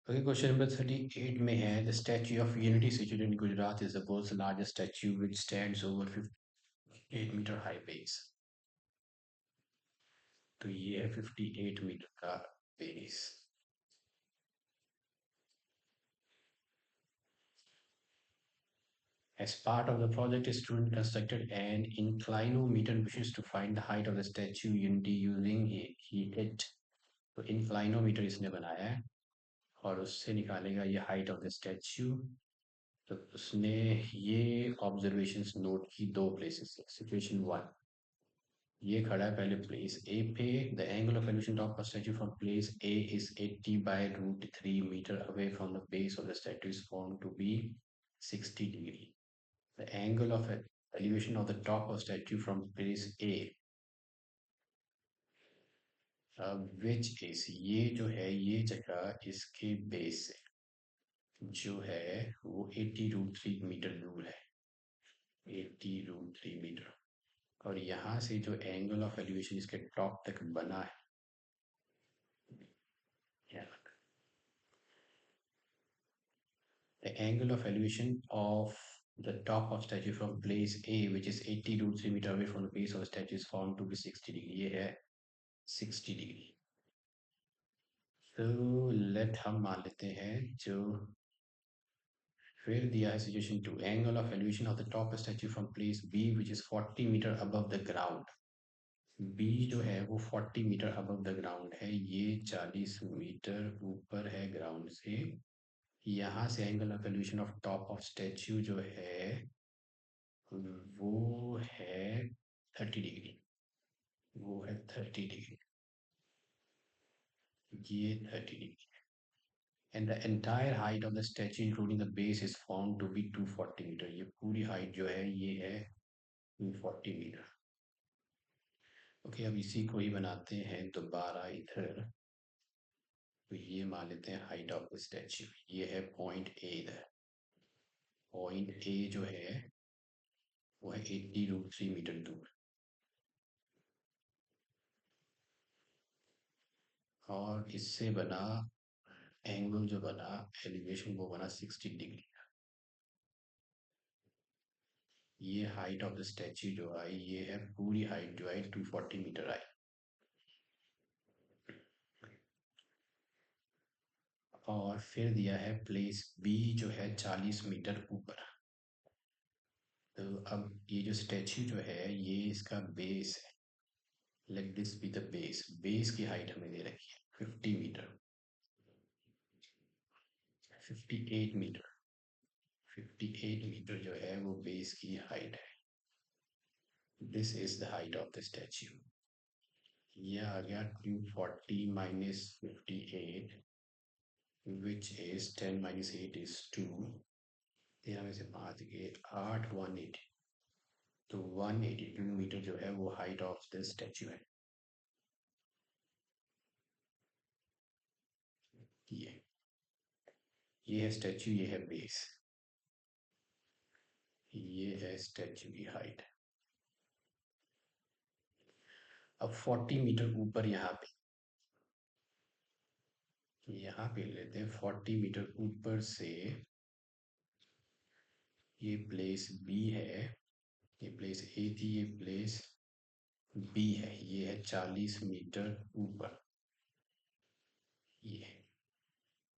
Okay, question number 38 में है the Statue of Unity situated in Gujarat is the world's largest statue which stands over 58 metre high base. तो ये है 58 metre का बेस। As part of the project, a student constructed an inclinometer wishes to find the height of the statue unity using it। तो inclinometer इसने बनाया है और उससे निकालेगा ये हाइट ऑफ द स्टैच्यू। तो उसने ये ऑब्जर्वेशंस नोट की दो प्लेसेस। सिचुएशन वन, ये खड़ा है पहले प्लेस ए पे। The angle of elevation top of statue from place A is 80 by root 3 metre away from the base of the statue is found to be 60 degree. The angle of elevation of the top of statue from place A, which is ये जो है ये जगह इसके base से जो है वो 80 रूट 3 मीटर दूर है। 80 रूट 3 मीटर। और यहाँ से जो एंगल ऑफ एलिवेशन इसके टॉप तक बना है, the angle of elevation of the top of statue from place A, which is 80 root 3 meter away from the base of the statue, is found to be 60 degree। ये है 60 degree. तो late हम मान लेते हैं जो फिर दिया है situation two, angle of elevation of the top statue from place B which is 40 metre above the ground. B जो है वो 40 मीटर अबव द ग्राउंड है, ये 40 मीटर ऊपर है ग्राउंड से। यहाँ से angle of elevation of top of statue जो है वो है 30 डिग्री। वो है 30 डिग्री, ये 30 degree. And the entire height of the statue including the base is found to be 240 metre. ये पूरी हाइट जो है ये है 240 मीटर। ओके, अब इसी को ही बनाते हैं दोबारा इधर। तो ये मान लेते हैं हाइट ऑफ द स्टैच्यू, ये है पॉइंट ए इधर। पॉइंट ए जो है वो है 80 रूट 3 मीटर दूर। और इससे बना एंगल जो बना एलिवेशन वो बना 60 डिग्री। ये हाइट ऑफ द स्टैच्यू जो आई ये है पूरी हाइट जो है 240 मीटर आई। और फिर दिया है प्लेस बी जो है 40 मीटर ऊपर। तो अब ये जो स्टैच्यू जो है ये इसका बेस है। Let this be the base. Base की हाइट हमें दे रखी है 50 मीटर, 58 मीटर। 58 मीटर जो है वो बेस की हाइट है। This is the height of the statue. ये आ गया 240 minus 58 which is 10 minus 8 is 2। 13 में से 5 गए 8, 180। तो 182 मीटर जो है वो हाइट ऑफ द स्टैच्यू है। ये ये है स्टैच्यू, ये है बेस, ये है स्टैच्यू की हाइट। अब 40 मीटर ऊपर यहाँ पे लेते हैं 40 मीटर ऊपर से ये प्लेस बी है। ये प्लेस ए थी, ये प्लेस बी है। ये है 40 मीटर ऊपर। ये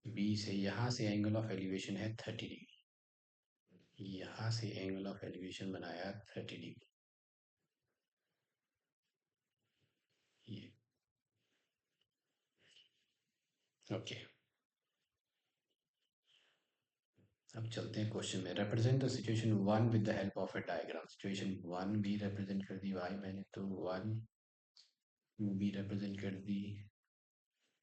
बी से यहाँ से एंगल ऑफ एलिवेशन है 30 डिग्री। यहाँ से एंगल ऑफ एलिवेशन बनाया 30 डिग्री। ये ओके। अब चलते हैं क्वेश्चन में। Represent the situation one with the help of A diagram. Situation one भी रिप्रेजेंट कर दी भाई मैंने, तो वन भी रिप्रेजेंट कर दी।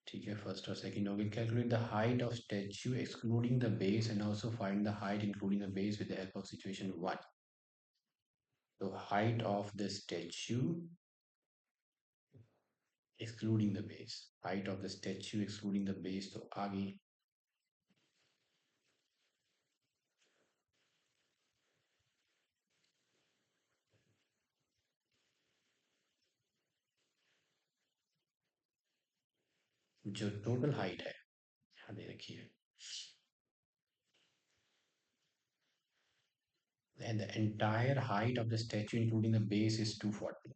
ठीक है, फर्स्ट और सेकंड हो गई। Calculate the height of statue excluding the base and also find the height including the base with the help of situation one. तो height of the statue excluding the base, height of the statue excluding the base तो आ गई। जो total height है हाँ दे रखी है। And the entire height of the statue including the base is 240.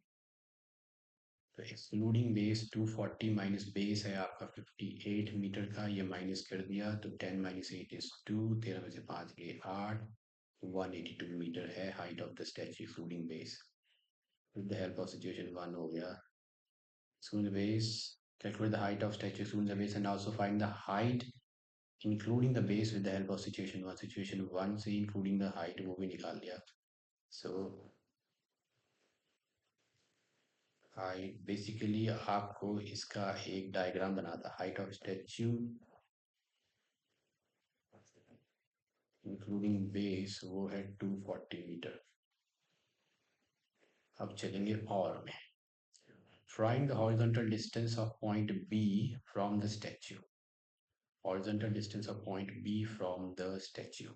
तो एक्सक्लूडिंग बेस 240 माइनस बेस है आपका 58 मीटर का, ये माइनस कर दिया तो 10 माइनस 8 इज 2, 13 में से 5 गए 8, 182 मीटर है height of the statue excluding base. With the help of situation 1 हो गया, excluding the base, calculate the height of statue excluding the base and also find the height including the base with the help of situation 1। situation 1 से including the height वो भी निकाल लिया। so height basically आपको इसका एक diagram बनाता, height of statue including base वो है 240 मीटर। अब चलेंगे और में, find the horizontal distance of point B from the statue, horizontal distance of point B from the statue।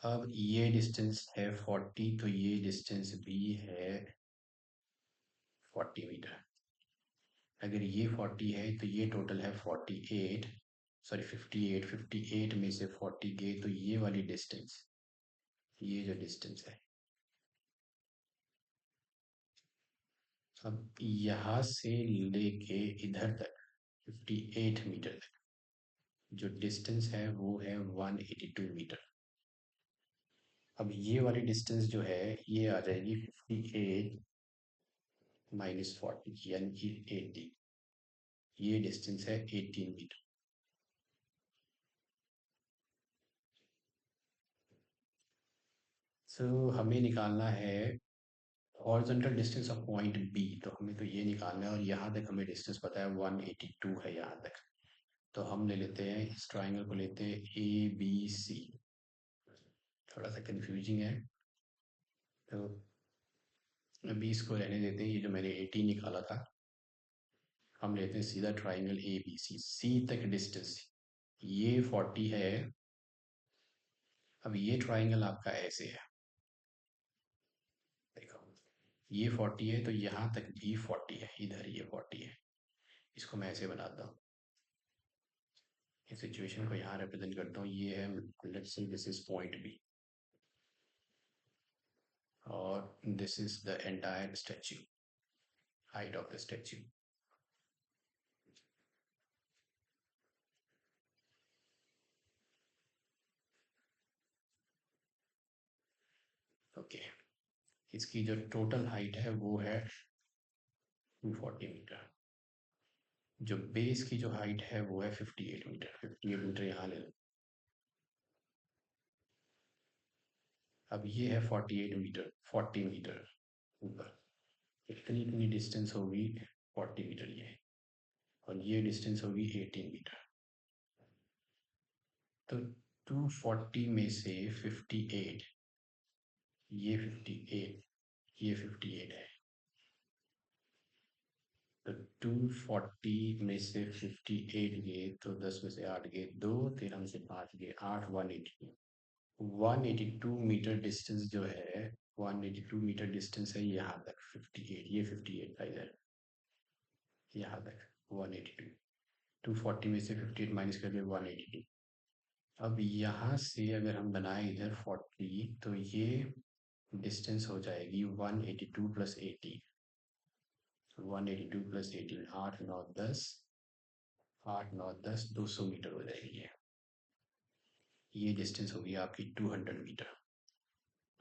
अब ये डिस्टेंस है 40 तो ये डिस्टेंस भी है 40 मीटर। अगर ये 40 है तो ये टोटल है 48, सॉरी 58, 58 में से 40 गए तो ये वाली डिस्टेंस, ये जो डिस्टेंस है, अब यहाँ से लेके इधर तक 58 मीटर तक जो डिस्टेंस है वो है 182 मीटर। अब ये वाली डिस्टेंस जो है ये आ जाएगी 58 माइनस 40 यानी कि 80, ये डिस्टेंस है 18 मीटर। हमें निकालना है horizontal distance of point B, तो हमें तो ये निकालना है और यहाँ तक हमें डिस्टेंस पता है 182 है यहाँ तक। तो हम ले लेते हैं इस ट्राइंगल को, लेते हैं ए बी सी, थोड़ा सा कंफ्यूजिंग है तो अभी इसको रहने देते हैं। ये जो मैंने 80 निकाला था, हम लेते हैं सीधा ट्राइंगल ए बी सी, सी तक डिस्टेंस ये 40 है। अब ये ट्राइंगल आपका ऐसे है, देखो ये 40 है तो यहाँ तक भी 40 है, इधर ये 40 है। इसको मैं ऐसे बनाता हूँ, इस सिचुएशन को यहाँ रिप्रेजेंट करता हूँ। ये है, let's say this is point B और this is the entire statue, height of the statue. Okay, इसकी जो टोटल हाइट है वो है 240 मीटर, जो बेस की जो हाइट है वो है 58 मीटर। 58 मीटर यहाँ ले लो। अब ये है 48 मीटर, 40 मीटर ऊपर, इतनी इतनी डिस्टेंस होगी 40 मीटर ये, और ये डिस्टेंस होगी 18 मीटर। तो 240 में से 58, ये 58, ये 58 है, तो 240 में से 58 गए तो 10 में से 8 गए 2, 13 में से 5 गए 8, 182, 182 मीटर डिस्टेंस जो है, 182 मीटर डिस्टेंस है यहाँ तक 58, ये 58 था इधर यहाँ तक 182, 240 में से 58 माइनस कर दिया 182। अब यहाँ से अगर हम बनाए इधर 40 तो ये डिस्टेंस हो जाएगी 182 प्लस 80, 182 प्लस 18, 8 9 10, 8 9 10, 200 मीटर हो जाएगी ये डिस्टेंस होगी आपकी 200 मीटर।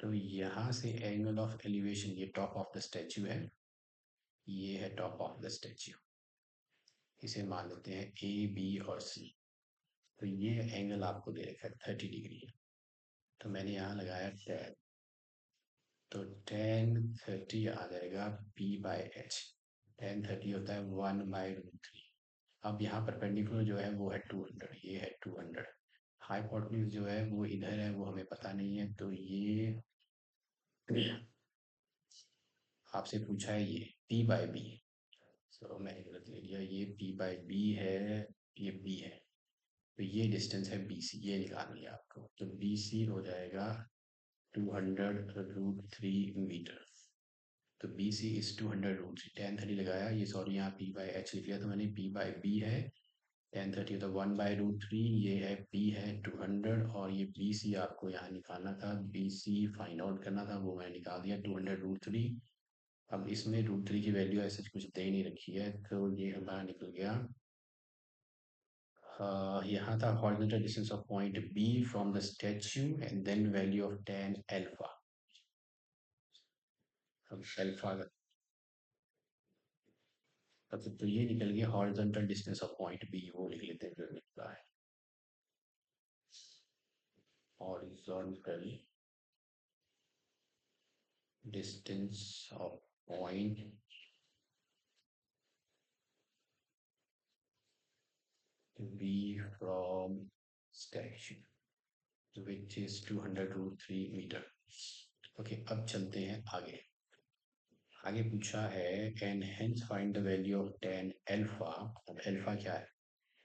तो यहाँ से एंगल ऑफ एलिवेशन, ये टॉप ऑफ द स्टैच्यू है, ये है टॉप ऑफ द स्टैच्यू, इसे मान लेते हैं ए बी और सी। तो ये एंगल आपको दे रखा है 30 डिग्री, तो मैंने यहाँ लगाया 10, तो 10 30 आ जाएगा पी बाई एच, 10 30 होता है 1/√3। अब यहाँ परपेंडिकुलर जो है वो है 200, ये है 200। हाइपोटेन्यूज जो है वो इधर है, वो हमें पता नहीं है, तो ये आपसे पूछा है ये पी बाई बी, सो मैंने गलत ले लिया, ये पी बाई बी है, ये बी है, तो ये डिस्टेंस है बी सी, ये निकालनी है आपको। तो बी सी हो जाएगा 200√3 मीटर। तो बी सी इज 200√3, tan 30 लगाया, ये सॉरी यहाँ पी बाई एच लिख लिया, तो मैंने पी बाई बी है tan 30, तो 1/√3, ये है पी है 200, और ये बी सी आपको यहाँ निकालना था, बी सी फाइंड आउट करना था, वो मैंने निकाल दिया 200√3। अब इसमें √3 की वैल्यू ऐसे कुछ दे नहीं रखी है, तो ये हमारा निकल गया। यहाँ था horizontal distance of point B from the statue and then value of tan alpha. अब अल्फा तो ये निकल गया horizontal distance of point B, वो लिख लेते हैं जो निकला है horizontal distance of point B from statue which is 200√3 metre. Okay, अब चलते हैं आगे। आगे पूछा है and hence find the value of tan alpha. अब अल्फा क्या है?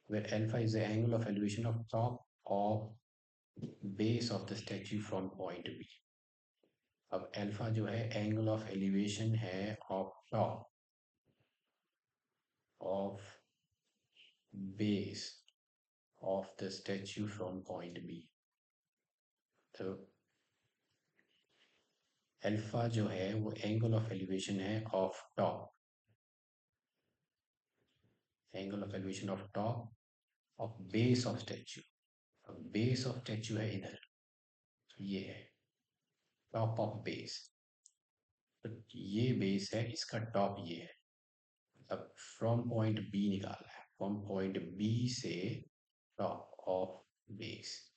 where alpha is the angle of elevation of top of base of the statue from point B। अब अल्फा जो है एंगल ऑफ एलिवेशन है of top of base of the statue from point B. तो alpha जो है वो angle of elevation है of top, angle of elevation of top of base of statue. अब बेस ऑफ स्टेच्यू है इधर, ये है टॉप ऑफ बेस, तो ये बेस है, इसका टॉप ये है। अब फ्रॉम पॉइंट बी निकालना है, फ्रॉम पॉइंट बी से टॉप ऑफ बेस,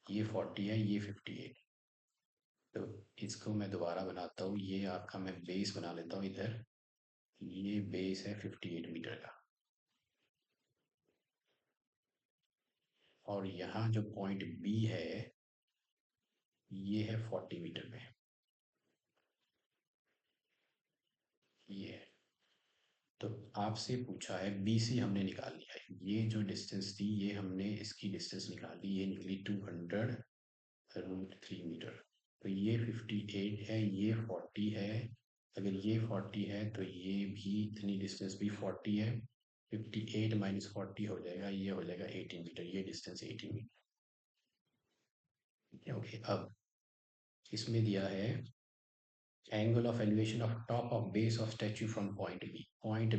ये 40 है, ये 58। तो इसको मैं दोबारा बनाता हूँ, ये आपका मैं बेस बना लेता हूँ इधर, ये बेस है 58 मीटर का, और यहाँ जो पॉइंट बी है ये है 40 मीटर में, ये है। तो आपसे पूछा है बी सी हमने निकाल लिया है, ये जो डिस्टेंस थी ये हमने इसकी डिस्टेंस निकाली, ये निकली 200√3 मीटर। तो ये 58 है, ये 40 है, अगर ये 40 है तो ये भी इतनी डिस्टेंस भी 40 है, 58 माइनस 40 हो जाएगा, ये हो जाएगा 18 मीटर, ये डिस्टेंस 18 मीटर। ओके, अब इसमें दिया है angle of elevation of top of base of statue from point B. Point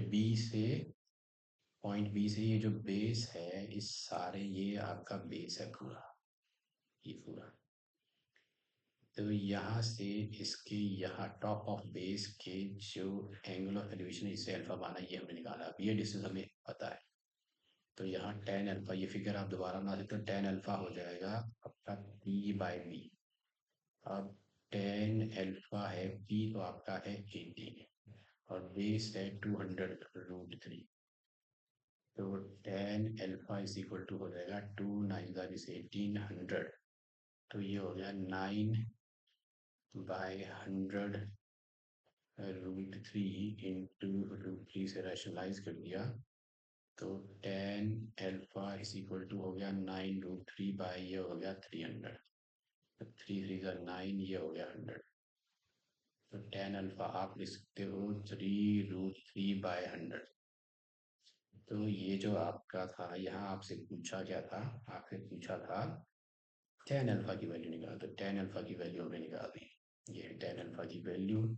B से ये जो बेस है, इस सारे ये आपका बेस है पूरा, ये पूरा। तो यहाँ से इसके यहाँ टॉप ऑफ बेस के जो एंगल ऑफ एलिवेशन है इससे अल्फा माना, ये हमने निकाला। अब ये डिस्टेंस हमें पता है, तो यहाँ tan अल्फा, ये फिगर आप दोबारा बना सकते हो, tan अल्फा हो जाएगा आपका p बाई बी। अब tan अल्फा है p, तो आपका है 18, और बेस है 200√3, तो tan alpha is equal to हो जाएगा 2 9 1800, तो ये हो गया 9/100√3 इंटू √3 से रैशनलाइज कर दिया, तो tan alpha is equal to हो गया 9√3 बाई ये हो गया 300, तो 3 3 9, ये हो गया 100। तो tan अल्फा आप लिख सकते हो 3√3/100। तो ये जो आपका था, यहाँ आपसे पूछा क्या था, आपसे पूछा था tan अल्फा की वैल्यू निकाल, तो tan अल्फा की वैल्यू हमने निकाल दी। ये है tan अल्फा की वैल्यू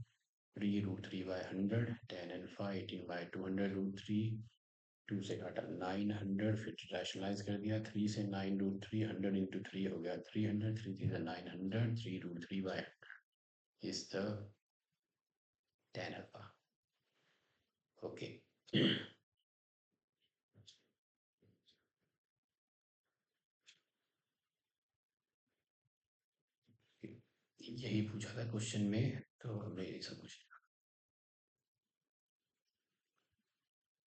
3√3/100, tan अल्फा 18/200√3, 2 से काटा 900, फिर रैशनलाइज कर दिया, 3 से 9√3, 100 इंटू 3 हो गया 300, 3 3 900, 3√3/100 is the tan alpha. Okay, यही पूछा था क्वेश्चन में, तो हमने यही सब कुछ